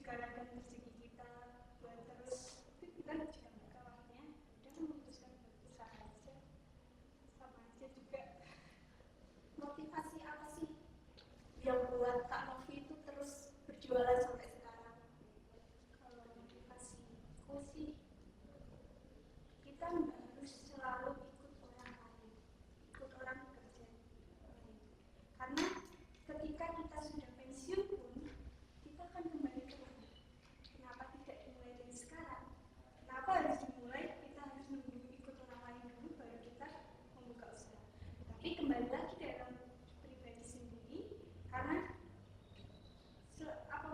galakan rezeki kita buat terus, itu kita juga nggak kawannya udah memutuskan berusaha aja, sama aja juga. Motivasi apa sih yang buat Kak Novi itu terus berjualan sampai sekarang? Kalau motivasiku sih, kita nggak harus selalu ikut orang lain, ikut orang kerja lain. Karena ketika kita sudah pensiun pun, kita akan kembali ke rumah. Kenapa tidak dimulai dari sekarang? Kenapa harus dimulai? Kita harus menunggu ikut orang lain dulu baru kita membuka usaha. Tapi kembali lagi dalam pribadi sendiri, karena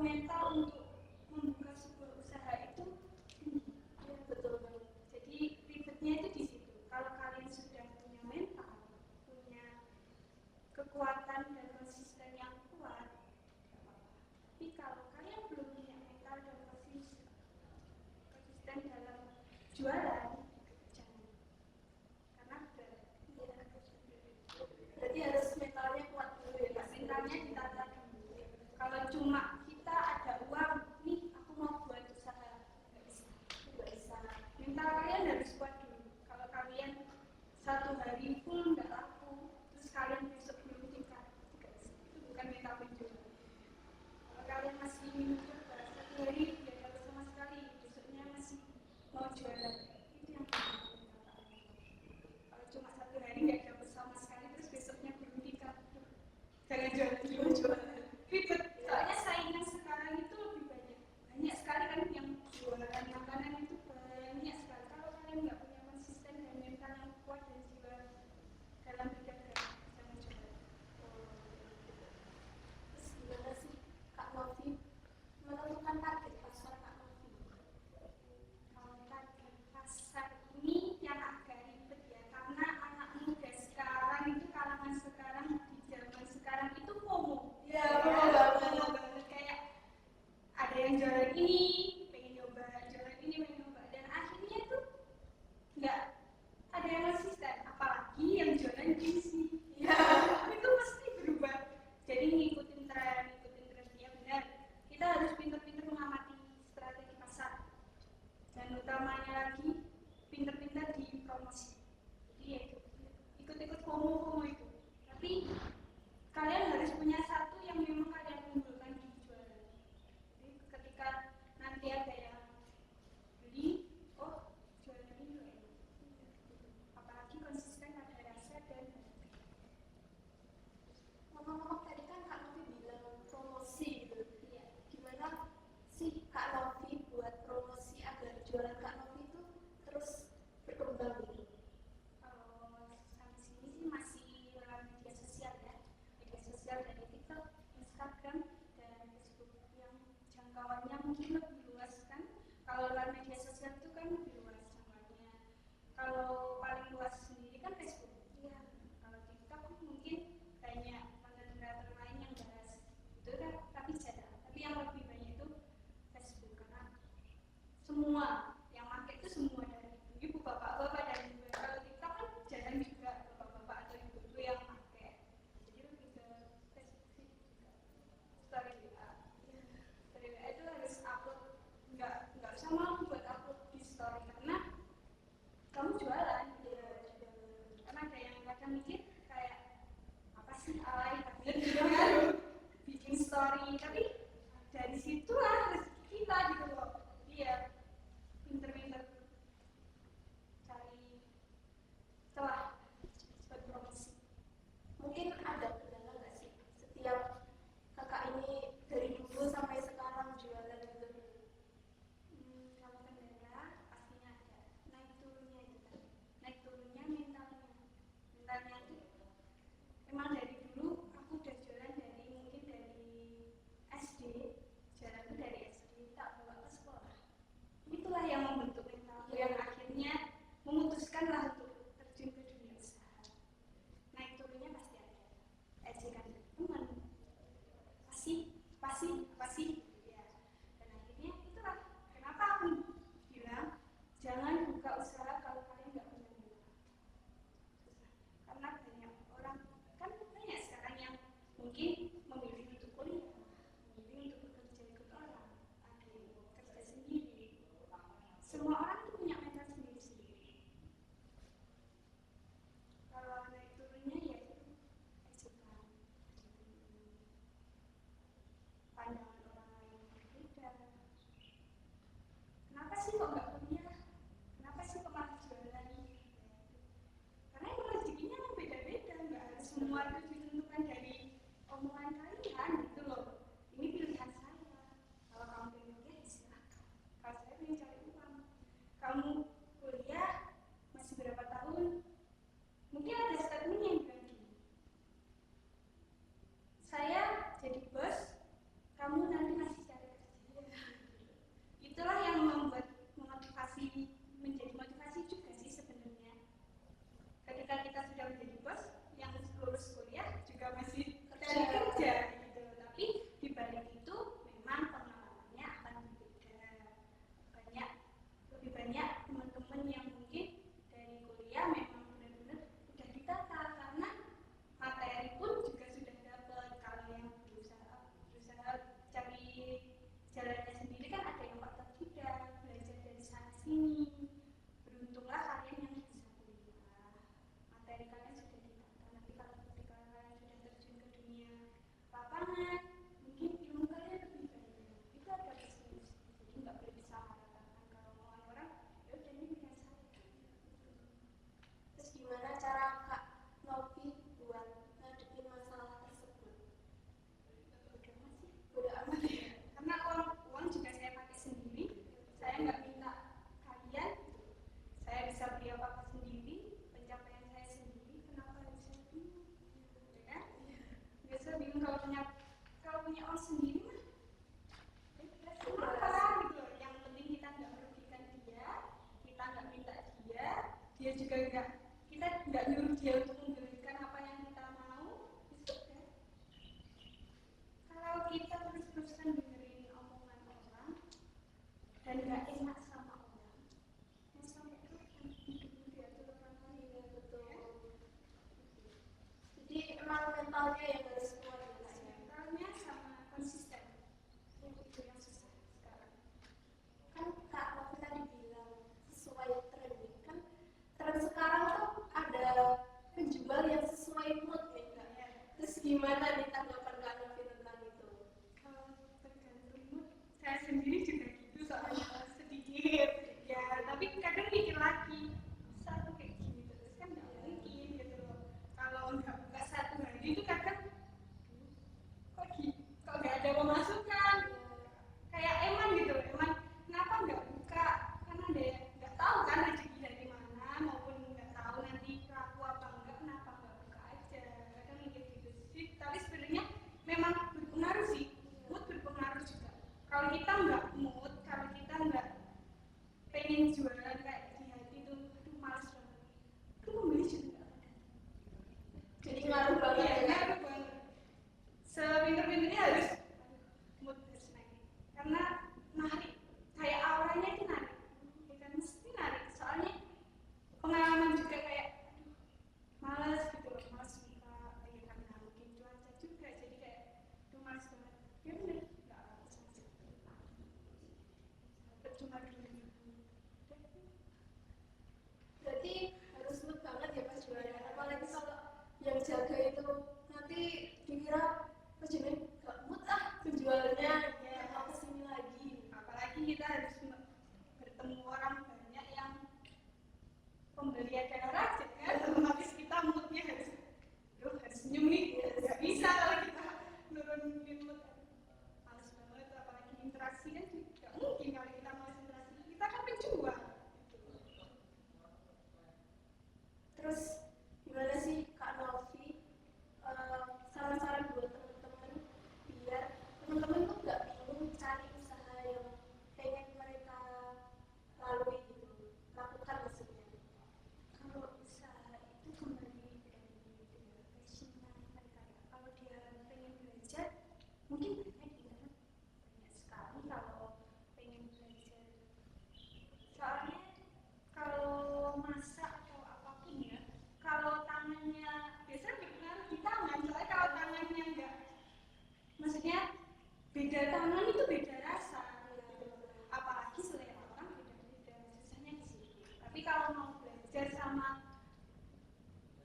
mental untuk membuka sebuah usaha itu tinggi. Ya, betul banget. Jadi ribetnya itu di situ. Kalau kalian sudah punya mental, punya kekuatan dan konsisten yang kuat, tapi kalau kalian belum punya mental dan konsisten dalam jualan, jangan. Karena berat. Berarti harus mentalnya kuat dulu ya, Kak. Mentalnya ditata dulu. Kalau cuma kita ada uang, nih aku mau buat usaha, nggak bisa. Mental kalian harus kuat dulu. Kalau kalian satu hari full nggak laku, terus kalian besok belum tingkat, itu bukan mental penjual. Kalau kalian masih mencoba satu hari nggak dapat sama sekali, besoknya masih mau jualan, itu yang mental kalian. Kalau cuma satu hari nggak dapat sama sekali, terus besoknya belum tingkat, jangan jualan. Ribet. Soalnya saingan sekarang itu lebih banyak sekali kan yang jualan makanan itu banyak sekali. Kalau kalian nggak punya konsisten dan mental yang kuat dan jiwa dalam berdagang, jangan jualan. Terus gimana sih Kak Novi menentukan target pasar Kak Novi? Kalau target pasar ini yang agak ribet ya, karena anak muda sekarang itu, kalangan sekarang di zaman sekarang itu FOMO. Ya, betul banget. Kayak ada yang jualan ini, pengen nyoba, jualan ini, pengen nyoba, dan akhirnya tuh nggak ada yang konsisten, apalagi yang jualan gizi. Ya, itu pasti berubah. Jadi ngikutin tren ya benar. Kita harus pintar-pintar mengamati strategi pasar, dan utamanya lagi pintar-pintar di promosi. Jadi ya itu, ikut-ikut FOMO itu. Tapi kalian harus punya satu yang memang kalian unggulkan di jualan. Jadi ketika nanti ada yang beli, oh jualan ini loh enak. Apalagi konsisten, ada rasa dan Ngomong-ngomong tadi kan Kak Novi bilang promosi gitu. iya. Gimana sih Kak Novi buat promosi agar jualan Kak Novi itu terus berkembang gitu? Kalau sampai sini sih masih lewat media sosial ya, media sosial dari TikTok, Instagram, dan Facebook yang jangkauannya mungkin lebih luas kan. Kalau lewat media sosial itu kan lebih luas jangkauannya. Kalau paling luas sendiri kan Facebook. Iya. Kalau TikTok mungkin banyak konten kreator lain yang bahas itu kan, tapi jarang. Tapi yang lebih banyak itu Facebook, karena semua yang pakai itu semua, dari ibu, bapak-bapak, dan ibu. Kalau TikTok kan jarang juga bapak-bapak atau ibu-ibu yang pakai. Jadi lebih ke Facebook sih juga. Story WA. Story WA itu harus upload, nggak usah malu buat upload di story, karena kamu jualan. Ya, karena ada yang kadang mikir kayak apa sih, alay banget gitu kan, bikin story, tapi dari situlah rezeki kita gitu loh. Iya, pinter-pinter cari celah buat promosi. Mungkin ada kendala nggak sih setiap kakak ini dari dulu sampai sekarang jualan gitu? Kalau kendala pastinya ada, naik turunnya itu kan. Naik turunnya mentalnya itu gimana nih tanggapan Kak Novi tentang itu? Kalau tergantung mood, saya sendiri juga gitu soalnya sedikit ya, tapi kadang mikir lagi satu kayak gini terus kan nggak mungkin gitu loh. Kalau nggak satu hari itu kadang kok nggak ada pemasukan, kayak Eman gitu loh. Eman kenapa nggak buka, karena ada yang nggak tahu kan rezeki dari mana, maupun nggak tahu nanti laku apa enggak, kenapa nggak buka aja, kadang mikir gitu sih. Tapi sebenarnya memang berpengaruh sih, mood berpengaruh juga. Kalau kita nggak mood, kalau kita nggak pengen jualan kayak di hati tuh, aduh males banget, itu pembeli juga nggak ada. Jadi ngaruh banget Iya, ya. ngaruh banget. Sepinter-pinternya harus mood harus naik, karena narik, kayak auranya itu narik, ya kan mesti narik. Soalnya pengalaman juga kayak aduh males gitu loh, males buka, ya karena mungkin cuaca juga, jadi kayak aduh males banget, ya bener nggak apa-apa sama sekali, cuma dulu. Berarti harus mood banget ya pas jualan. Apalagi kalau yang jaga itu nanti dikira jadi nggak mood penjualnya, ya mau kesini lagi. Apalagi kita harus bertemu orang banyak yang pembeli adalah raja kan, otomatis kita moodnya harus senyum nih, nggak bisa kalau kita nurunin mood, males banget. Apalagi interaksi kan nggak mungkin kalau kita mau interaksi, kita kan penjual. Terus gimana sih Kak Novi, saran-saran buat teman-teman biar teman-teman tuh nggak bingung cari usaha yang pengen mereka lalui gitu, lakukan maksudnya. Kalau usaha itu kembali dari passionnya mereka ya. Kalau dia pengen belajar, mungkin banyak di internet, banyak sekali kalau pengen belajar. Soalnya kalau masak atau apapun ya, kalau tangannya biasanya berpengaruh di tangan. Soalnya kalau tangannya enggak, maksudnya beda tangan itu beda rasa gitu. Apalagi selera orang beda-beda, susahnya di situ. Tapi kalau mau belajar sama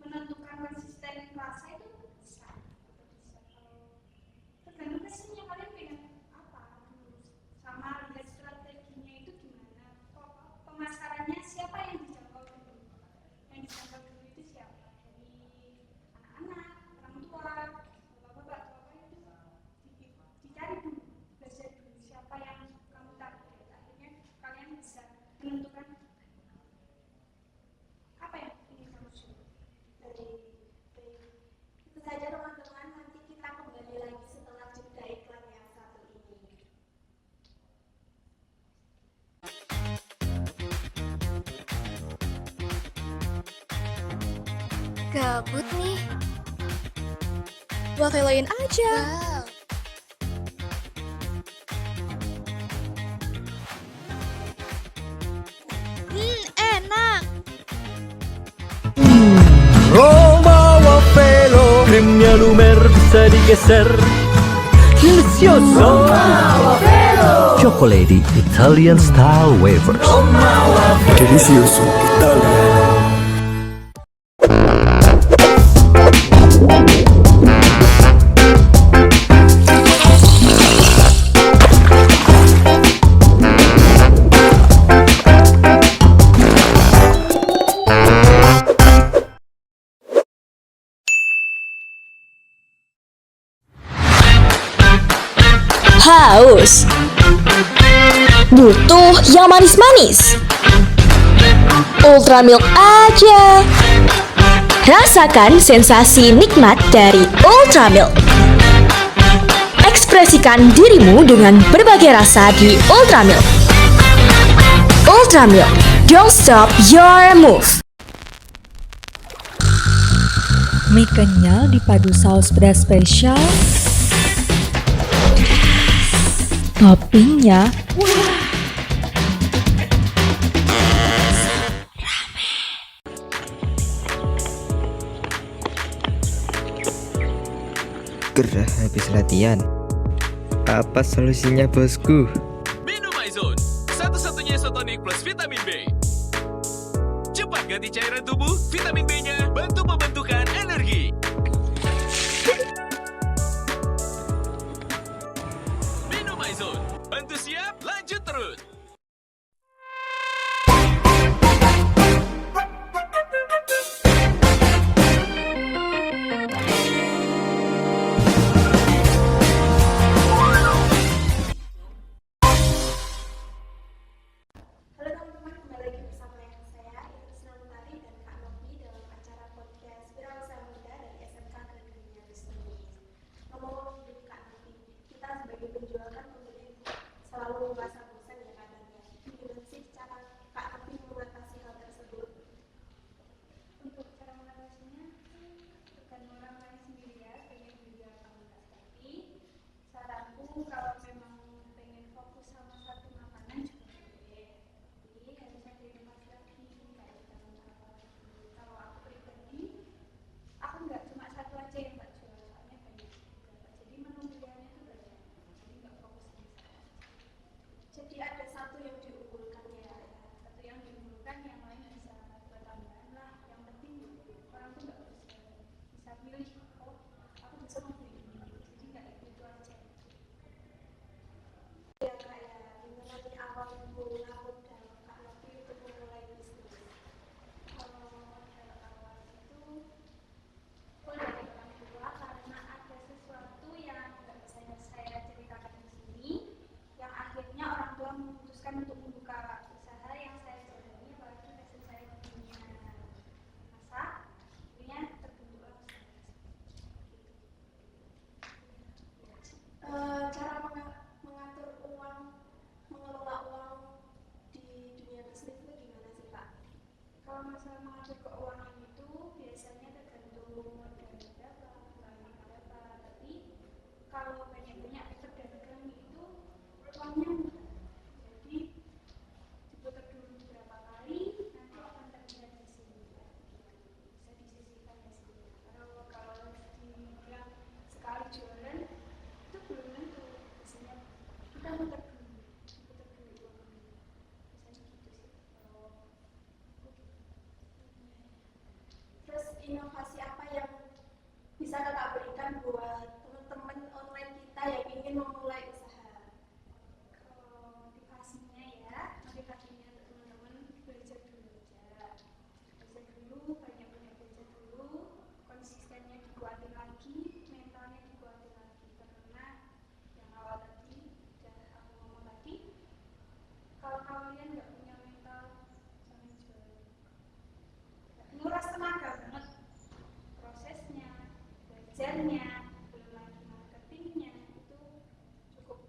menentukan konsisten rasa itu bisa. Kalau tergantung passionnya kalian pengen apa, sama lihat strateginya itu gimana, pemasarannya siapa yang dijangkau dulu. Yang dijangkau dulu itu siapa, dari anak-anak, orang tua, bapak-bapak itu dicari dulu, belajar dulu siapa yang kamu target. Akhirnya kalian bisa menentukan apa yang ingin kamu jual. Itu saja teman-teman, nanti kita kembali lagi setelah jeda iklan yang satu ini. Gabut nih. Wakailin aja. Wow. Enak. Roma Wafelo, krimnya lumer bisa digeser. Delicioso Chocolate Italian Style Wafers. Delicioso Italian. Haus, butuh yang manis-manis, Ultra Milk aja. Rasakan sensasi nikmat dari Ultra Milk. Ekspresikan dirimu dengan berbagai rasa di Ultra Milk. Ultra Milk, don't stop your move. Mie kenyal dipadu saus pedas spesial. Toppingnya Gerah habis latihan. Apa solusinya bosku? Minum Aizone, satu-satunya isotonik plus vitamin B. Cepat ganti cairan tubuh, vitamin B-nya bantu membentukkan energi. Bantu siap, lanjut terus. Halo teman-teman, kembali lagi bersama saya Irina Mutari dan Kak Novi dalam acara podcast Wirausaha Muda dari SMK Negeri Wisnu. Ngomong-ngomong dulu Kak Novi, kita sebagai penjual kan mungkin selalu merasa bosan ya kadang-kadang. Gimana sih cara Kak Novi mengatasi hal tersebut? Untuk cara mengatasinya bukan orang lain sendiri ya, pengen juga kamu tapi saranku kalau memang pengen fokus sama satu makanan juga boleh. Jadi harus ada inovasi lagi kayak kalau aku pribadi, aku nggak cuma satu aja yang tak jual, soalnya banyak beberapa. Jadi menu pilihannya tuh banyak. Jadi nggak fokus di sana. Jadi ada satu yang diunggulkan ya. Satu yang diunggulkan, yang lain bisa buat tambahan lah. Yang penting orang tuh nggak bisa pilih, oh aku bisa membeli ini, jadi nggak itu aja. Ya kayak gimana nih awal mula modal Kak Novi untuk memulai bisnis? Kalau modal awal itu aku dari orang tua karena ada sesuatu yang nggak bisa saya ceritakan di sini, yang akhirnya orang tua memutuskan untuk membuka usaha yang saya jalani, apalagi passion saya di dunia masak, akhirnya terbentuklah usaha Cara mengatur uang, mengelola uang di dunia bisnis itu gimana sih Kak? Kalau masalah mengatur keuangan itu biasanya tergantung modal berapa, uangnya berapa. Tapi kalau banyak-banyak pedagang itu uangnya mudah. Jadi diputar dulu beberapa kali, nanti akan terlihat di sini. Bisa disisihkan di sini. Kalau dibilang sekali jualan itu belum tentu. Biasanya kita putar dulu uangnya. Biasanya gitu sih. Kalau Terus inovasi apa yang bisa Kakak berikan buat teman-teman online kita yang ingin memulai usaha? kalau motivasinya ya, motivasinya untuk teman-teman belajar dulu aja. Belajar dulu, banyak-banyak belajar dulu, konsistennya dikuatin lagi, mentalnya dikuatin lagi. Karena yang awal tadi, udah aku ngomong tadi, kalau kalian nggak punya mental, jangan jual. Nguras tenaga banget prosesnya, belajarnya, belum lagi marketingnya, itu cukup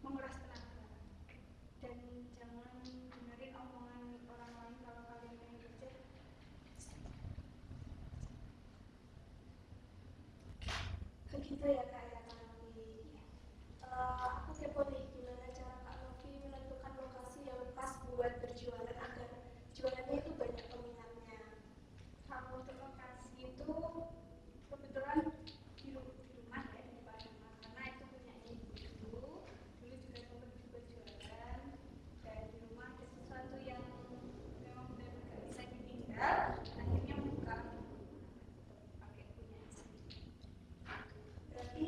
menguras tenaga. Dan jangan dengerin omongan orang lain kalau kalian pengen kerja. Begitu ya Kak ya Kak Novi. Aku kepo nih gimana cara Kak Novi menentukan lokasi yang pas buat berjualan agar jualannya itu banyak peminatnya. Kalau untuk lokasi itu kebetulan di rumah ya, di depan rumah, karena itu punya ibu dulu juga sempat juga jualan, dan di rumah ada sesuatu yang memang benar-benar gak bisa ditinggal, akhirnya buka pakai punya sendiri. Berarti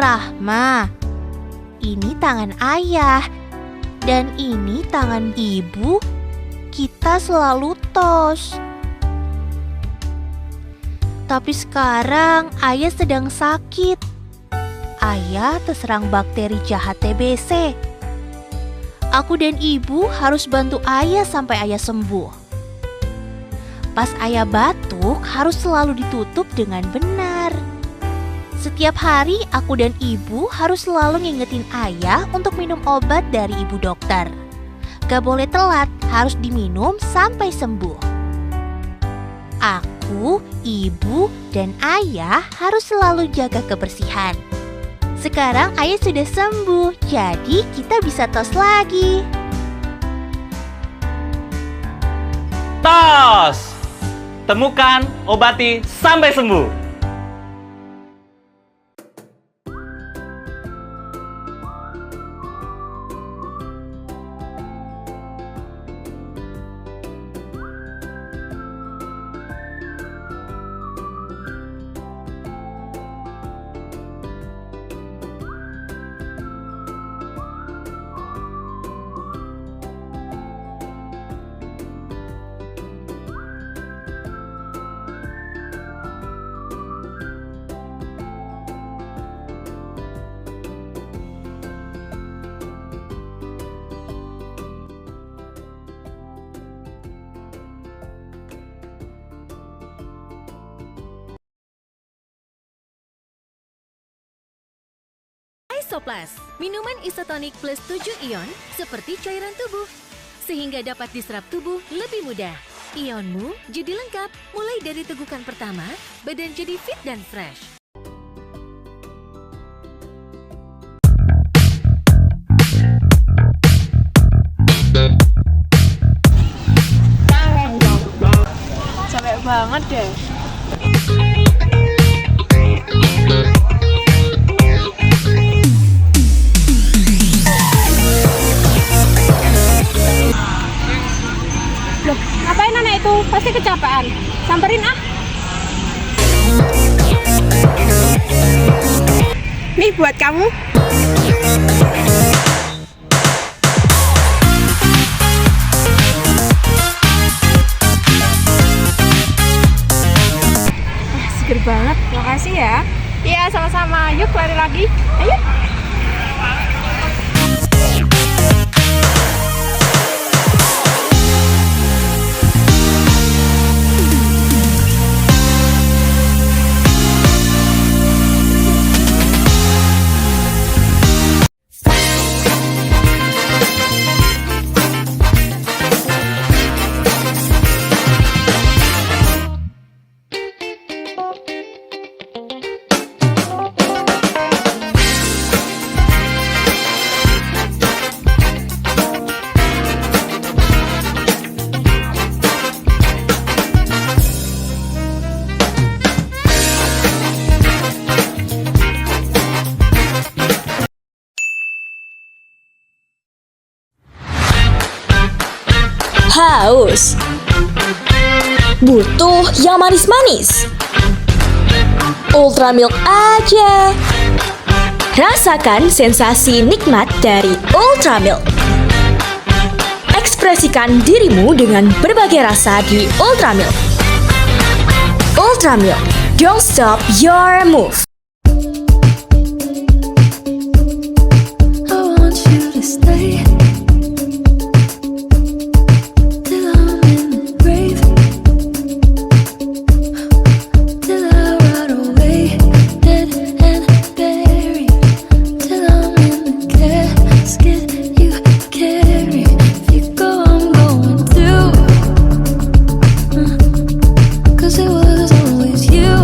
Rahma. Ini tangan ayah. Dan ini tangan ibu. Kita selalu tos. Tapi sekarang ayah sedang sakit. Ayah terserang bakteri jahat TBC. Aku dan ibu harus bantu ayah sampai ayah sembuh. Pas ayah batuk harus selalu ditutup dengan benar. Setiap hari aku dan ibu harus selalu ngingetin ayah untuk minum obat dari ibu dokter. Gak boleh telat, harus diminum sampai sembuh. Aku, ibu, dan ayah harus selalu jaga kebersihan. Sekarang ayah sudah sembuh, jadi kita bisa tos lagi. Tos! Temukan, obati, sampai sembuh. Isoplas, minuman isotonik plus 7 ion seperti cairan tubuh, sehingga dapat diserap tubuh lebih mudah. Ionmu jadi lengkap, mulai dari tegukan pertama, badan jadi fit dan fresh. Capek banget deh. Loh, ngapain anak itu? Pasti kecapean. Samperin ah. Nih buat kamu. Seger banget. Makasih ya. Iya, sama-sama. Yuk lari lagi. Ayo. Haus, butuh yang manis-manis. Ultramilk aja. Rasakan sensasi nikmat dari Ultramilk. Ekspresikan dirimu dengan berbagai rasa di Ultramilk. Ultramilk, don't stop your move. Cause it was always you.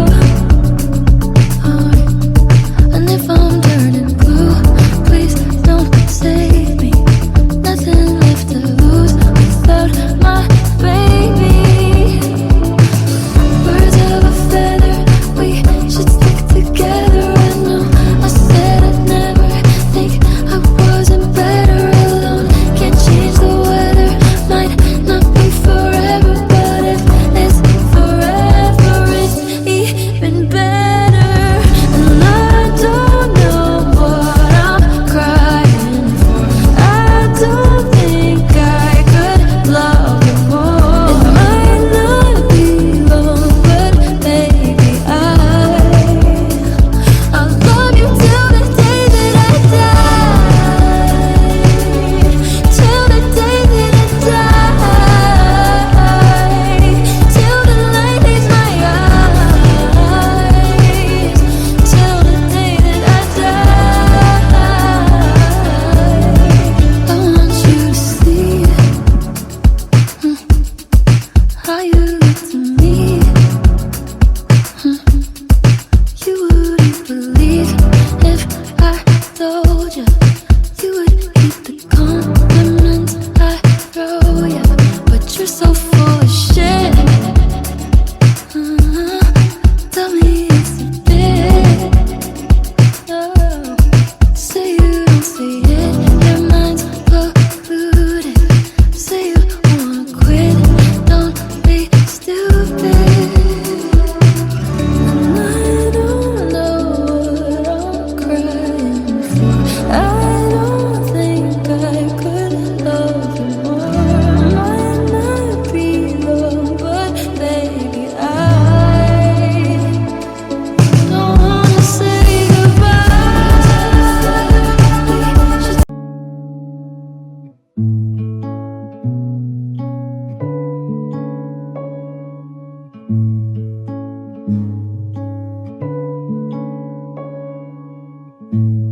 Thank